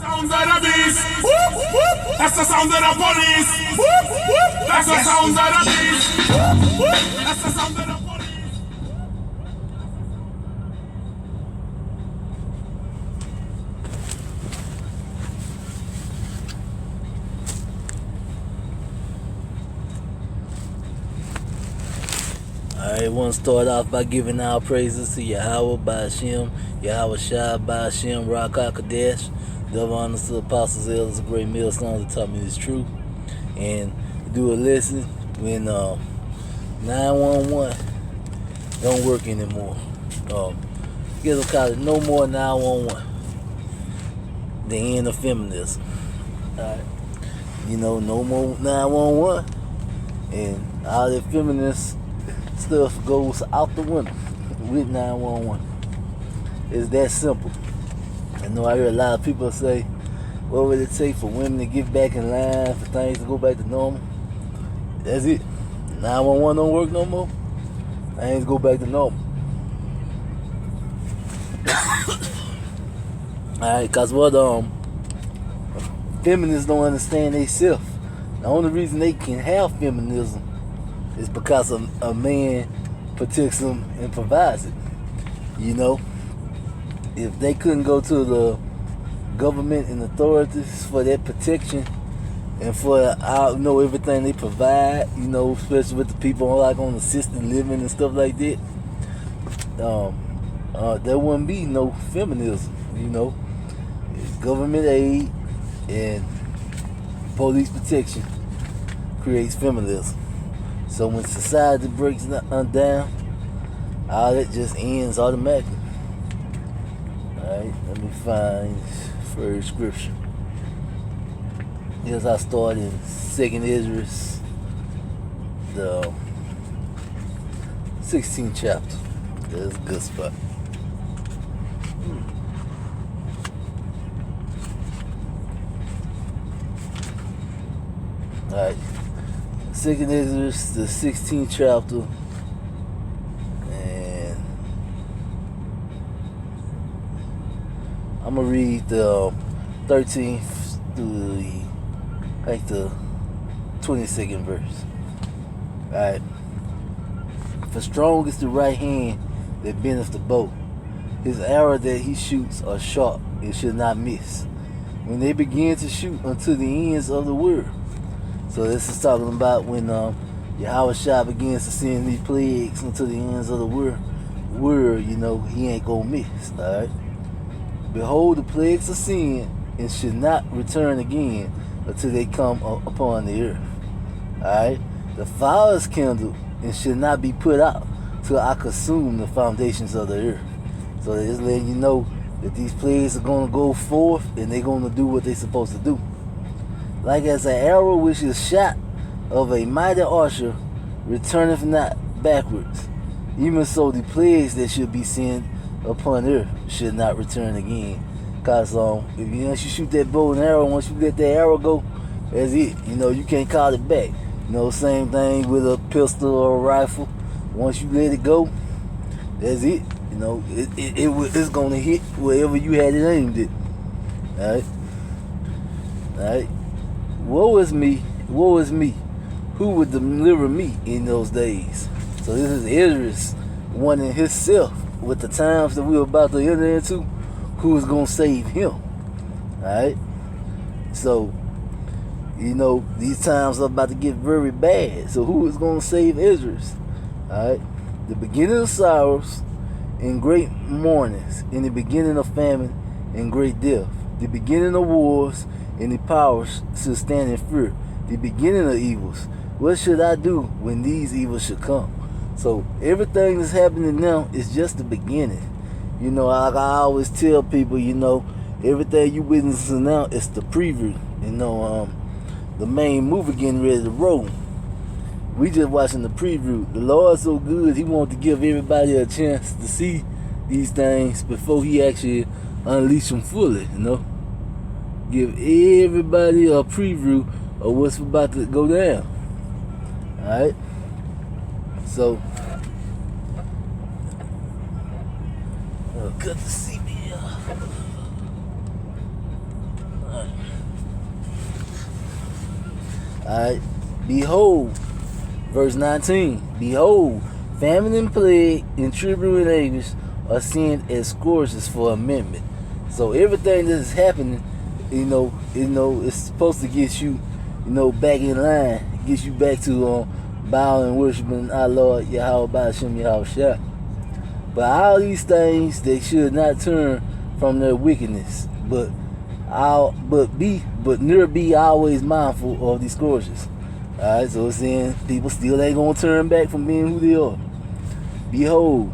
Sound of the beast. Whoop, whoop. That's the sound of the police. Whoop, whoop. That's the sound of the beast. Whoop, whoop. That's the sound of the police. I want to start off by giving our praises to Yahweh by Hashem, Yahweh Shai by Hashem, Rock HaKadesh, double honors to the apostles, elders, and great millstones that taught me this truth. And do a lesson when 911 don't work anymore. Guess I'll call it no more 911. The end of feminism. Alright. No more 911. And all that feminist stuff goes out the window with 911. It's that simple. I know I hear a lot of people say, what would it take for women to get back in line, for things to go back to normal? That's it. 911 don't work no more. Things go back to normal. Alright, cause what feminists don't understand themselves. The only reason they can have feminism is because a man protects them and provides it. If they couldn't go to the government and authorities for that protection and for everything they provide, especially with the people like on assisted living and stuff like that, there wouldn't be no feminism. Government aid and police protection creates feminism. So when society breaks down, all that just ends automatically. Alright, let me find first scripture. As I start in 2nd Ezra, the 16th chapter. That's a good spot. Alright. 2nd Ezra, the 16th chapter, and I'm gonna read the 13th through the 22nd verse. Alright. For strong is the right hand that bendeth the bow. His arrow that he shoots are sharp, it should not miss. When they begin to shoot unto the ends of the world. So this is talking about when Yahweh Shai begins to send these plagues into the ends of the world, he ain't gonna miss. Alright. Behold, the plagues of sin and should not return again until they come upon the earth. Alright. The fire is kindled and should not be put out till I consume the foundations of the earth. So they're just letting you know that these plagues are gonna go forth and they're gonna do what they're supposed to do. Like as an arrow which is shot of a mighty archer returneth not backwards, even so the plagues that should be sent upon earth should not return again. Cause if once you shoot that bow and arrow, once you let that arrow go, that's it. You can't call it back. Same thing with a pistol or a rifle. Once you let it go, that's it. It's gonna hit wherever you had it aimed at. Alright. Woe is me, who would deliver me in those days? So this is Ezra wanting himself with the times that we're about to enter into, who is going to save him. Alright? So, these times are about to get very bad. So who is going to save Ezra? Alright? The beginning of sorrows and great mournings, in the beginning of famine and great death, the beginning of wars and the powers should stand in fear, the beginning of evils. What should I do when these evils should come? So everything that's happening now is just the beginning. Like I always tell people, everything you witnessing now is the preview. The main movie getting ready to roll. We just watching the preview. The Lord's so good, he wanted to give everybody a chance to see these things before he actually unleash them fully, Give everybody a preview of what's about to go down. Alright? So, good to see me. Alright. Behold, verse 19. Behold, famine and plague and tribute and anguish are seen as scourges for amendment. So everything that is happening, it's supposed to get you, back in line, get you back to bowing and worshiping our Lord Yahweh Ba'ashem Yahweh Shah. But all these things, they should not turn from their wickedness, but never be always mindful of these scourges. Alright, so it's saying people still ain't gonna turn back from being who they are. Behold,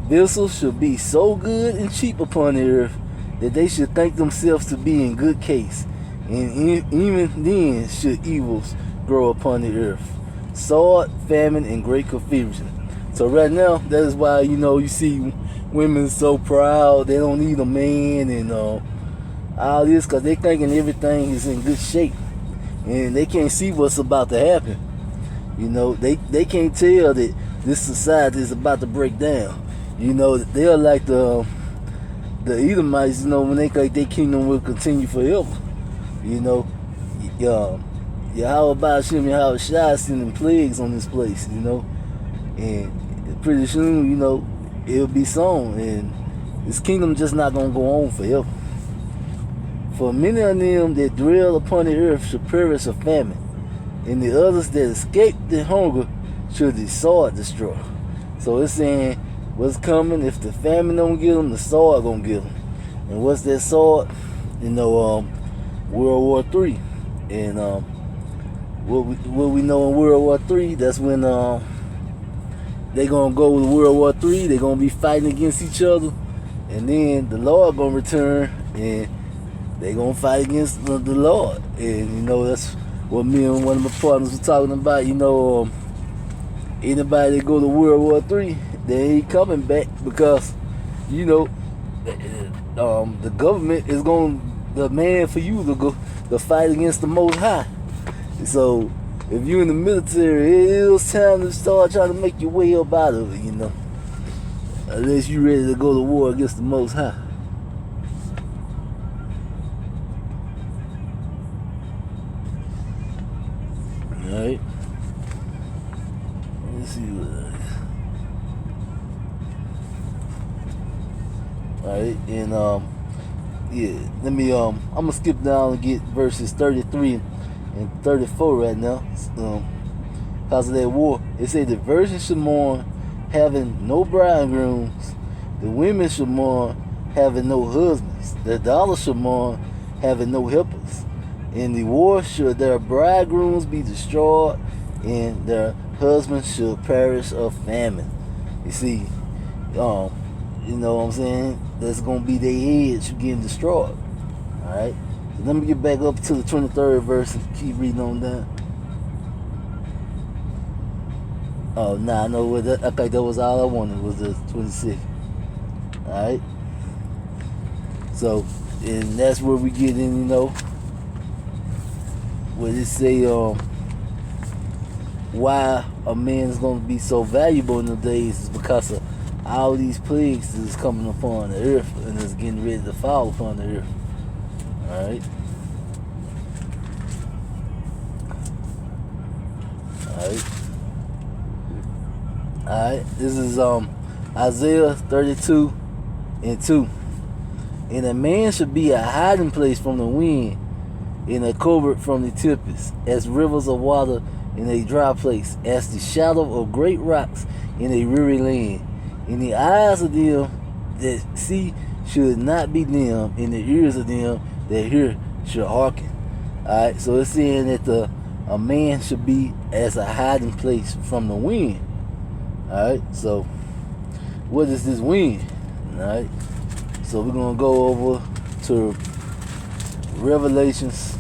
vessels should be so good and cheap upon the earth that they should think themselves to be in good case, and even then should evils grow upon the earth, sword, famine, and great confusion. So right now, that is why you see women so proud they don't need a man and all this, because they thinking everything is in good shape and they can't see what's about to happen. They can't tell that this society is about to break down. They're like the Edomites, when they think their kingdom will continue forever. Yahweh Ba'ashem Yahweh Shai sending plagues on this place, and pretty soon, it'll be sown, and this kingdom just not gonna go on forever. For many of them that dwell upon the earth shall perish of famine, and the others that escape the hunger shall the sword destroy. So it's saying what's coming, if the famine don't get them, the sword gonna get them. And what's that sword? World War III. And what we know in World War III, that's when they gonna go to World War III. They gonna be fighting against each other, and then the Lord gonna return, and they gonna fight against the Lord. And that's what me and one of my partners were talking about. Anybody that go to World War III, they ain't coming back, because the government is gonna demand for you to go to fight against the Most High. So if you're in the military, it's time to start trying to make your way up out of it, unless you're ready to go to war against the Most High. Alright. Let's see what. Alright, and let me I'm gonna skip down and get verses 33 and 34 right now. Because of that war, it said the virgins should mourn having no bridegrooms, the women should mourn having no husbands, the daughters should mourn having no helpers. In the war should their bridegrooms be destroyed, and their husbands should perish of famine. You see, you know what I'm saying? That's gonna be their heads getting destroyed. Alright? So let me get back up to the 23rd verse and keep reading on down. Oh, nah, I know what that, I think that was all I wanted, was the 26th. Alright? So, and that's where we get in, where they say why a man is going to be so valuable in the days is because of all these plagues that is coming upon the earth and is getting ready to fall upon the earth. Alright? Alright, this is Isaiah 32 and 2. And a man should be a hiding place from the wind, and a covert from the tempest, as rivers of water in a dry place, as the shadow of great rocks in a weary land. In the eyes of them that see should not be dim, and the ears of them that hear should hearken. Alright, so it's saying that a man should be as a hiding place from the wind. Alright, so what is this wind? Alright, so we're going to go over to Revelations,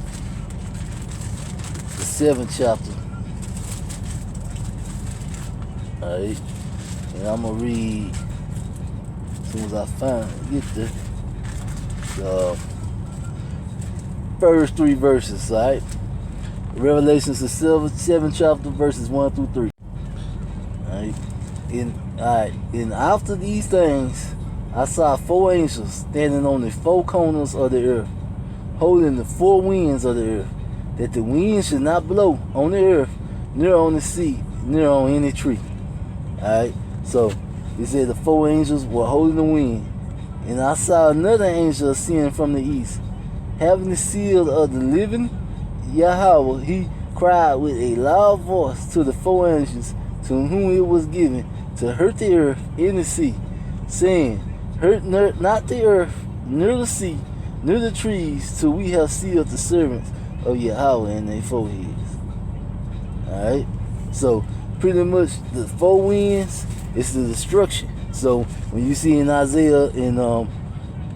the 7th chapter. Alright, and I'm going to read as soon as I get there. The first 3 verses, alright? Revelations, the 7th chapter, verses 1 through 3. Alright, and after these things, I saw 4 angels standing on the 4 corners of the earth, holding the 4 winds of the earth, that the wind should not blow on the earth, nor on the sea, nor on any tree. Alright, so it said the 4 angels were holding the wind, and I saw another angel ascend from the east, having the seal of the living Yahweh. He cried with a loud voice to the 4 angels to whom it was given to hurt the earth and the sea, saying, hurt not the earth, nor the sea, nor the trees, till we have sealed the servants of Yahweh in their foreheads. Alright, so pretty much the 4 winds is the destruction. So when you see in Isaiah in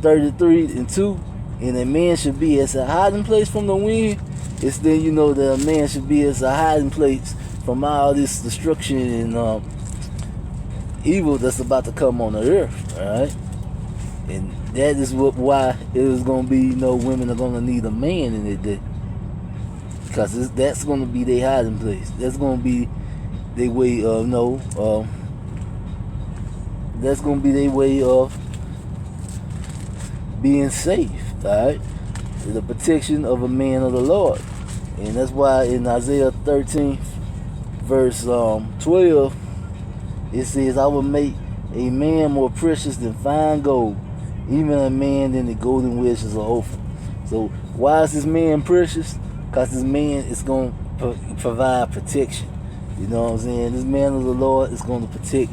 33:2, and a man should be as a hiding place from the wind, it's then you know that a man should be as a hiding place from all this destruction and evil that's about to come on the earth. Alright, and that is why it is going to be, women are going to need a man in their day, because that's going to be their hiding place. That's going to be their way of that's going to be their way of being safe. Alright, the protection of a man of the Lord. And that's why in Isaiah 13 verse 12 it says, I will make a man more precious than fine gold, even a man than the golden wedges of Ophir. So why is this man precious? Because this man is going to provide protection. You know what I'm saying? This man of the Lord is going to protect,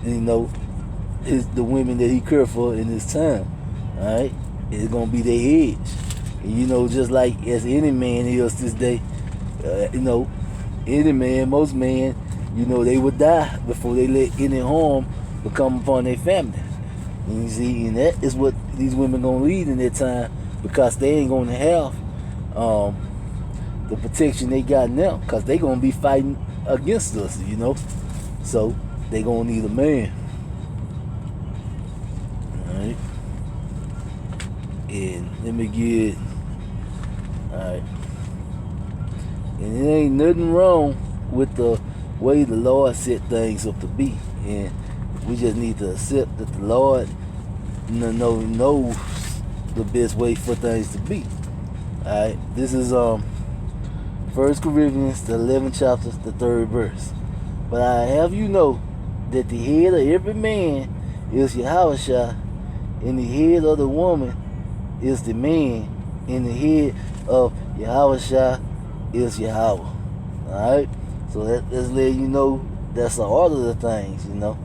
the women that he cared for in his time. Alright? It's going to be their edge. And just like as any man is this day, any man, most men, they would die before they let any harm become upon their family. And you see, and that is what these women going to lead in their time, because they ain't going to have the protection they got now, because they going to be fighting against us, So they going to need a man. Alright. And let me get, alright. And it ain't nothing wrong with the way the Lord set things up to be. And we just need to accept that the Lord knows the best way for things to be. Alright. This is 1 Corinthians, the 11th chapter, the 3rd verse. But I have you know that the head of every man is Yahushua, and the head of the woman is the man, and the head of Yahushua is Yahweh. Alright? So that's letting you know that's the order of things, The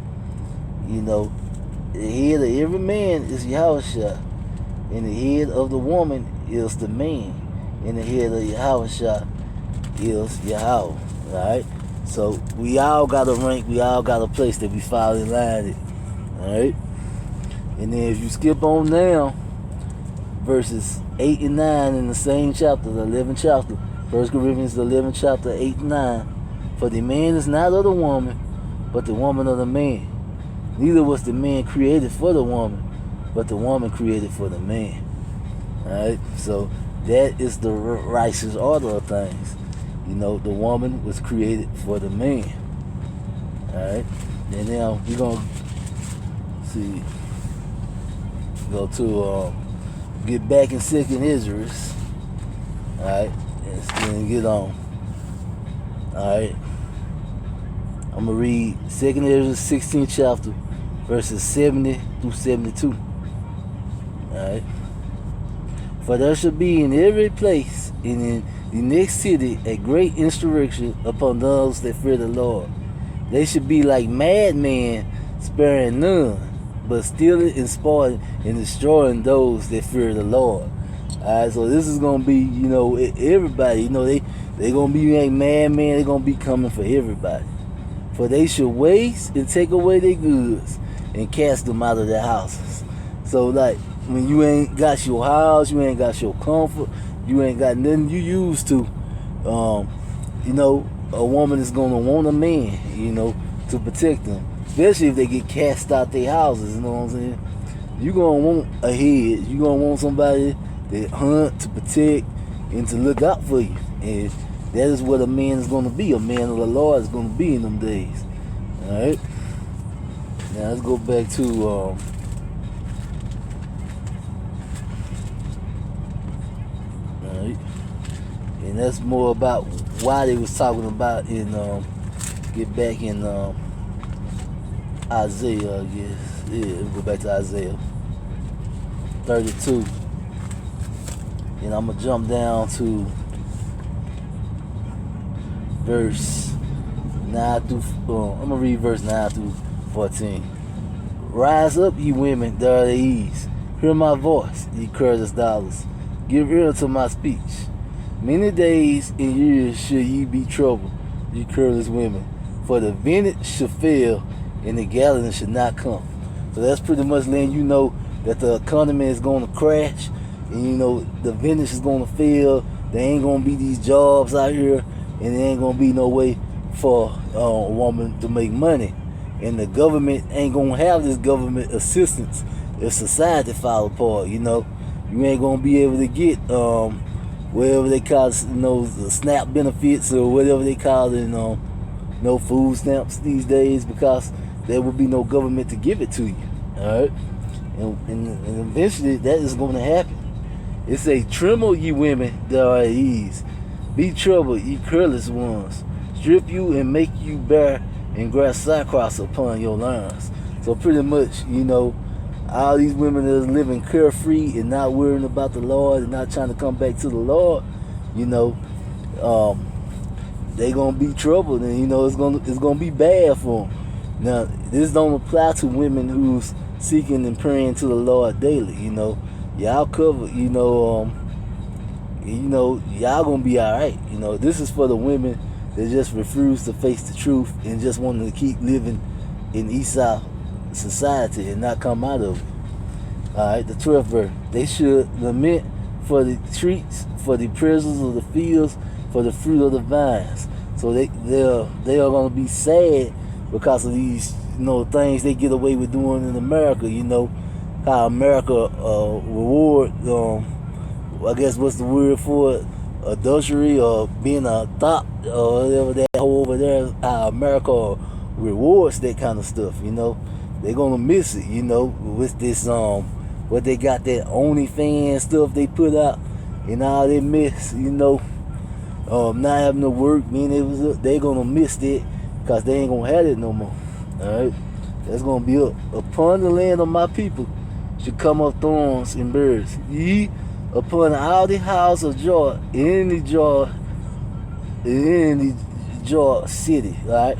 head of every man is Yahushua, and the head of the woman is the man, and the head of Yahushua is Yahweh. Alright? So we all got a rank, we all got a place that we fall in line with. Alright? And then if you skip on down, verses 8 and 9 in the same chapter, the 11th chapter, 1 Corinthians, the 11th chapter, 8 and 9. For the man is not of the woman, but the woman of the man. Neither was the man created for the woman, but the woman created for the man. Alright? So that is the righteous order of things. The woman was created for the man. Alright? And now we're going to see, go to get back in 2nd Ezra. Alright? And get on. Alright? I'm going to read 2nd Ezra 16th chapter, verses 70 through 72. Alright? For there shall be in every place and in the next city a great insurrection upon those that fear the Lord. They should be like madmen, sparing none, but stealing and spoiling and destroying those that fear the Lord. Alright, so this is gonna be, everybody, they gonna be like madmen, they're gonna be coming for everybody. For they should waste and take away their goods and cast them out of their houses. So like when you ain't got your house, you ain't got your comfort, you ain't got nothing you used to, a woman is gonna want a man, to protect them. Especially if they get cast out their houses, you know what I'm saying? You're gonna want a head, you're gonna want somebody that hunt, to protect, and to look out for you. And that is what a man is gonna be. A man of the Lord is gonna be in them days. Alright? Now let's go back to alright. And And that's more about why they was talking about in get back in Isaiah, I guess. Yeah, we'll go back to Isaiah 32. And I'm gonna jump down to verse 9 through I'm gonna read verse 9 through 14. Rise up, ye women that are at ease. Hear my voice, ye careless dollars. Give ear to my speech. Many days and years shall ye be troubled, ye careless women. For the vintage shall fail, and the gallon shall not come. So that's pretty much letting you know that the economy is going to crash, and you know the vintage is going to fail. There ain't going to be these jobs out here, and there ain't going to be no way for a woman to make money. And the government ain't going to have this government assistance if society fall apart. You know, you ain't going to be able to get whatever they call it, the SNAP benefits or whatever they call it, no food stamps these days, because there will be no government to give it to you. All right, and eventually that is going to happen. It say, tremble ye women that are at ease, be troubled ye careless ones, strip you and make you bare, and grass sackcloth upon your loins. So pretty much, all these women that are living carefree and not worrying about the Lord and not trying to come back to the Lord, they gonna be troubled, and it's gonna be bad for them. Now, this don't apply to women who's seeking and praying to the Lord daily. Y'all covered. Y'all gonna be all right. This is for the women that just refuse to face the truth and just want to keep living in Esau society and not come out of it. All right, the 12th verse. They should lament for the trees, for the prisons of the fields, for the fruit of the vines. So they are going to be sad because of these things they get away with doing in America. How America reward I guess what's the word for it, adultery or being a thought or whatever that whole over there. How America rewards that kind of stuff. They're gonna miss it. With this what they got, that OnlyFans stuff they put out and all they miss. Not having to work, they're gonna miss it because they ain't gonna have it no more. Alright? That's gonna be upon the land of my people should come up thorns and birds. Ye upon all the house of joy in the joy city, right?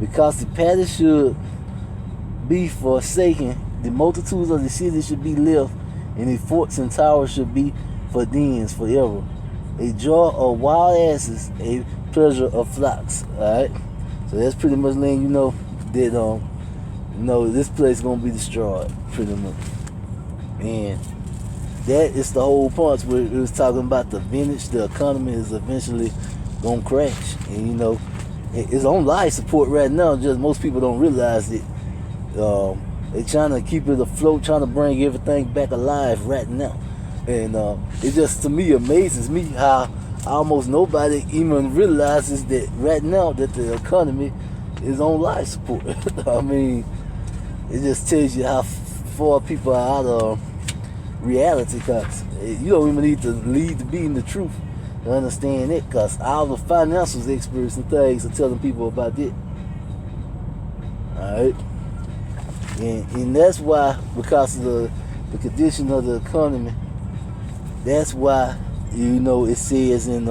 Because the palace should be forsaken, the multitudes of the city should be left, and the forts and towers should be for dens forever. A joy of wild asses, a pleasure of flocks. Alright? So that's pretty much letting you know that this place is gonna be destroyed, pretty much. And that is the whole point where it was talking about the vintage, the economy is eventually gonna crash. And it's on life support right now, just most people don't realize it. They're trying to keep it afloat, trying to bring everything back alive right now. And it just, to me, amazes me how almost nobody even realizes that right now that the economy is on life support. I mean, it just tells you how far people are out of reality, because you don't even need to be in the truth to understand it, because all the financial experts and things are telling people about it. Alright? And that's why, because of the condition of the economy, that's why it says in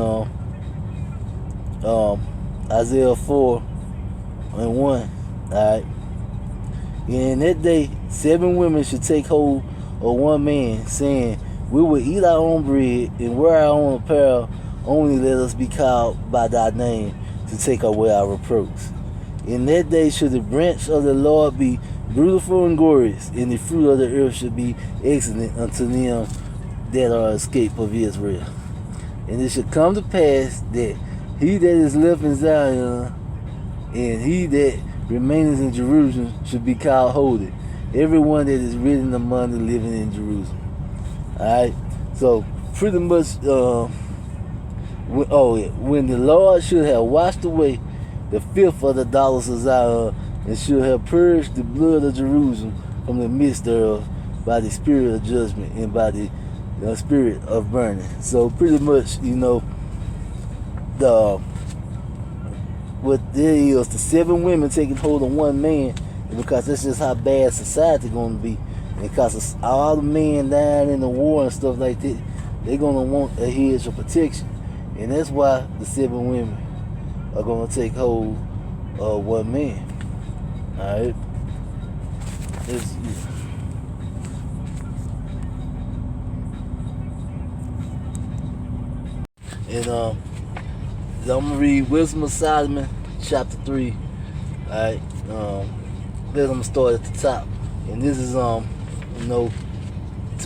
Isaiah 4:1, alright, in that day 7 women should take hold of one man, saying, we will eat our own bread and wear our own apparel, only let us be called by thy name to take away our reproach. In that day should the branch of the Lord be beautiful and glorious, and the fruit of the earth should be excellent unto them that are escaped of Israel. And it should come to pass that he that is left in Zion and he that remaineth in Jerusalem should be called holy, everyone that is written among the living in Jerusalem. Alright, so pretty much when the Lord should have washed away the filth of the daughters of Zion, and should have purged the blood of Jerusalem from the midst thereof by the spirit of judgment and by the spirit of burning. So pretty much, the what there is the 7 women taking hold of one man, because that's just how bad society gonna be. Because of all the men dying in the war and stuff like that, they're gonna want a hedge of protection, and that's why the 7 women are gonna take hold of one man. All right. And I'm gonna read Wisdom of Solomon, chapter 3. Alright. Then I'm gonna start at the top. And this is to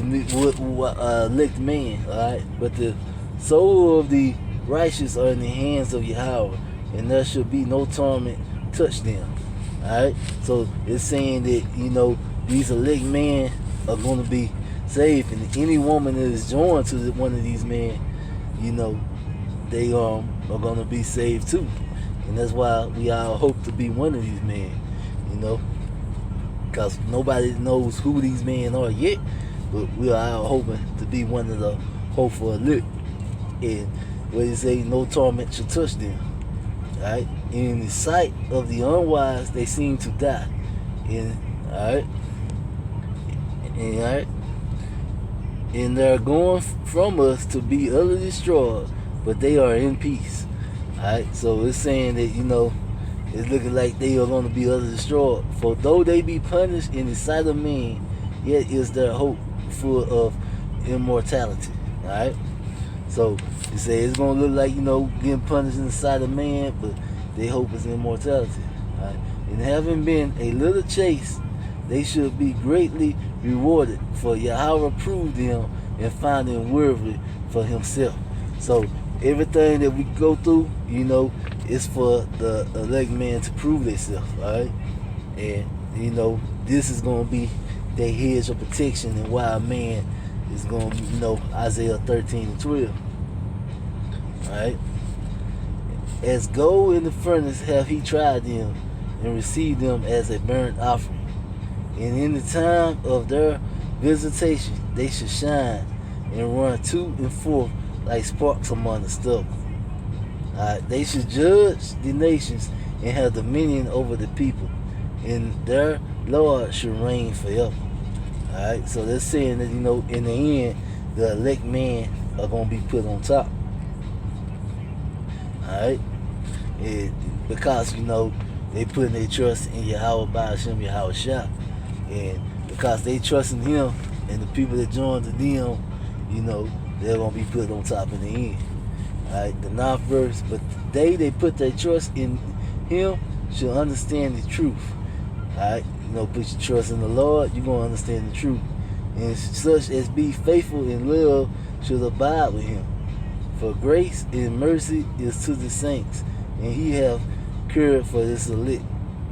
me what elect man, alright? But the soul of the righteous are in the hands of Yahweh, and there should be no torment touch them. Alright? So it's saying that, these elect men are gonna be saved, and any woman that is joined to one of these men, they are gonna be saved too. And that's why we all hope to be one of these men, because nobody knows who these men are yet, but we are all hoping to be one of the hopeful elect. And where they say no torment should touch them. Alright? In the sight of the unwise they seem to die. Alright? And they're going from us to be utterly destroyed, but they are in peace. Alright, so it's saying that, it's looking like they are going to be utterly destroyed. For though they be punished in the sight of men, yet is their hope full of immortality. Alright? So you say it's going to look like, getting punished in the sight of man, but their hope is immortality. Alright? And having been a little chased, they should be greatly rewarded, for Yahweh proved them and found them worthy for himself. So everything that we go through, is for the elect man to prove themselves, alright? And, this is going to be their hedge of protection, and why a man is going to, Isaiah 13:12. Alright? As gold in the furnace have he tried them, and received them as a burnt offering. And in the time of their visitation they shall shine and run to and forth like sparks among the stubble. They should judge the nations and have dominion over the people, and their Lord should reign forever. Alright, so they're saying that, in the end, the elect men are going to be put on top. Alright? Because, they putting their trust in Yahweh by Hashem, Yahweh Shah. And because they trust in him, and the people that join to them, they're going to be put on top in the end. Alright, the 9th verse. But they put their trust in him shall understand the truth. Alright, put your trust in the Lord, you're going to understand the truth. And such as be faithful in love should abide with him. For grace and mercy is to the saints, and he have cured for this elect.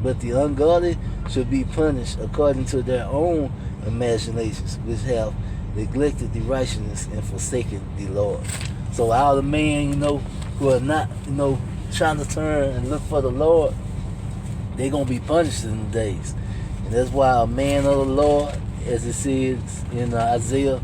But the ungodly shall be punished according to their own imaginations, which have neglected the righteousness and forsaken the Lord. So all the men, who are not, trying to turn and look for the Lord, they're going to be punished in the days. And that's why a man of the Lord, as it says in Isaiah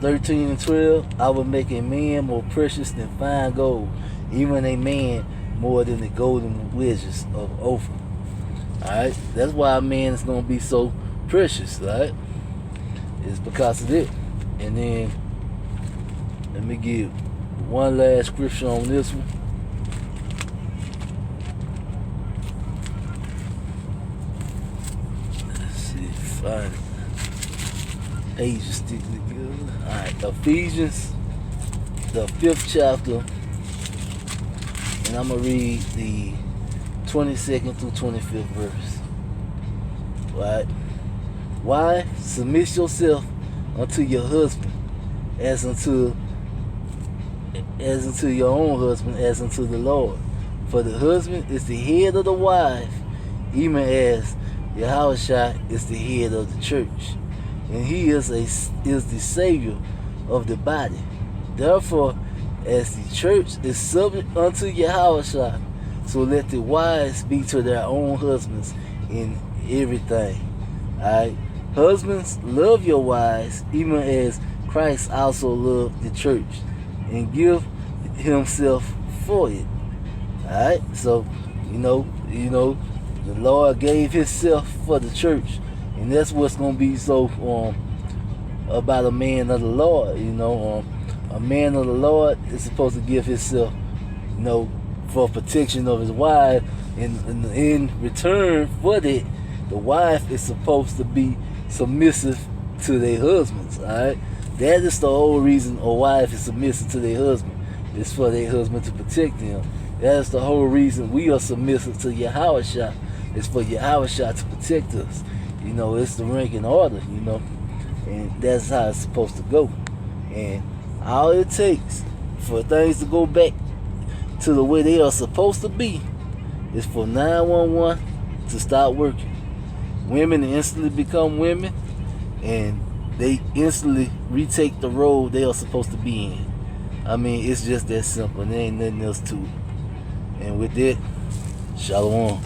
13:12, I will make a man more precious than fine gold, even a man more than the golden wedges of Ophir. Alright? That's why a man is going to be so precious, right? It's because of it. And then, let me give one last scripture on this one. Let's see, find it. Pages sticking together. Alright, Ephesians, the 5th chapter, and I'm going to read the 22nd through 25th verse. Right? Wife, submit yourself unto your husband, as unto your own husband, as unto the Lord. For the husband is the head of the wife, even as Yahushua is the head of the church, and he is the Savior of the body. Therefore, as the church is subject unto Yahushua, so let the wives be to their own husbands in everything. Alright? Husbands, love your wives, even as Christ also loved the church and give himself for it. Alright? So, the Lord gave himself for the church. And that's what's gonna be so about a man of the Lord. A man of the Lord is supposed to give himself, for protection of his wife, and in return for that, the wife is supposed to be submissive to their husbands. Alright? That is the whole reason a wife is submissive to their husband. It's for their husband to protect them. That is the whole reason we are submissive to Yahushua. It's for Yahushua to protect us. It's the rank and order, and that's how it's supposed to go. And all it takes for things to go back to the way they are supposed to be is for 911 to start working. Women instantly become women, and they instantly retake the role they are supposed to be in. I mean, it's just that simple. There ain't nothing else to it. And with that, shalom.